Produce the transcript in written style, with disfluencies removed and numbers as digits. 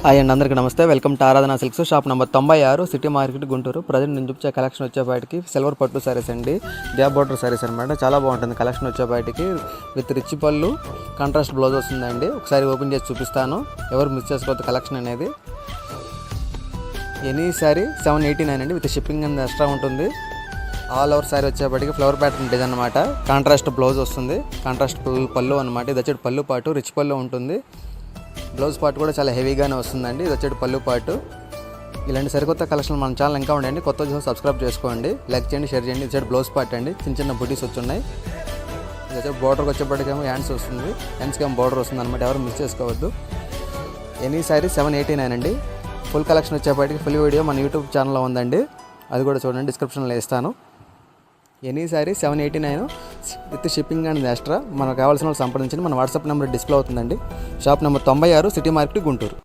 Hi అండి, అందరికీ నమస్తే. వెల్కమ్ టు ఆరాధన silks. Shop number 96, city market, Guntur. Present నేను చూపించే కలెక్షన్ వచ్చేపాటికి సిల్వర్ పట్టు సారీస్ అండి, గ్యాప్ బోర్డర్ సారీస్ అనమాట. చాలా బాగుంటుంది కలెక్షన్ వచ్చేపాటికి. విత్ రిచ్ పళ్ళు, కాంట్రాస్ట్ బ్లౌజ్ వస్తుందండి. ఒకసారి ఓపెన్ చేసి చూపిస్తాను, ఎవరు మిస్ చేసుకోవద్దు కలెక్షన్ అనేది. ఎనీ సారీ 789 అండి, విత్ షిప్పింగ్ అనేది ఎక్స్ట్రా ఉంటుంది. ఆల్ ఓవర్ సారీ వచ్చేపాటికి ఫ్లవర్ ప్యాటర్న్ డిజైన్ అనమాట. కాంట్రాస్ట్ బ్లౌజ్ వస్తుంది, కాంట్రాస్ట్ పళ్ళు అనమాట. ఇది వచ్చేటి పళ్ళు పాటు రిచ్ పళ్ళు ఉంటుంది. బ్లౌజ్ పార్ట్ కూడా చాలా హెవీగానే వస్తుందండి. ఇది వచ్చేటి పళ్ళు పాటు. ఇలాంటి సరికొత్త కలెక్షన్ మన ఛానల్ ఇంకా ఉండండి. కొత్త చూసి సబ్స్క్రైబ్ చేసుకోండి, లైక్ చేయండి, షేర్ చేయండి. ఇది బ్లౌజ్ పార్ట్ అండి, చిన్న చిన్న బుటీస్ వచ్చున్నాయి. ఇది వచ్చే బోర్డర్కి వచ్చేప్పటికేమో హ్యాండ్స్ వస్తుంది, హ్యాండ్స్కి ఏమో బోర్డర్ వస్తుంది అనమాట. ఎవరు మిస్ చేసుకోవద్దు. ఎనీ సారీ 789 అండి. ఫుల్ కలెక్షన్ వచ్చేప్పటికి ఫుల్ వీడియో మన యూట్యూబ్ ఛానల్లో ఉందండి, అది కూడా చూడండి, డిస్క్రిప్షన్లో ఇస్తాను. Any sorry 789 with shipping and extra. మనకు కావాల్సిన వాళ్ళు సంప్రదించండి. మన వాట్సాప్ నెంబర్ డిస్ప్లే అవుతుందండి. Shop number 96, city market, Guntur.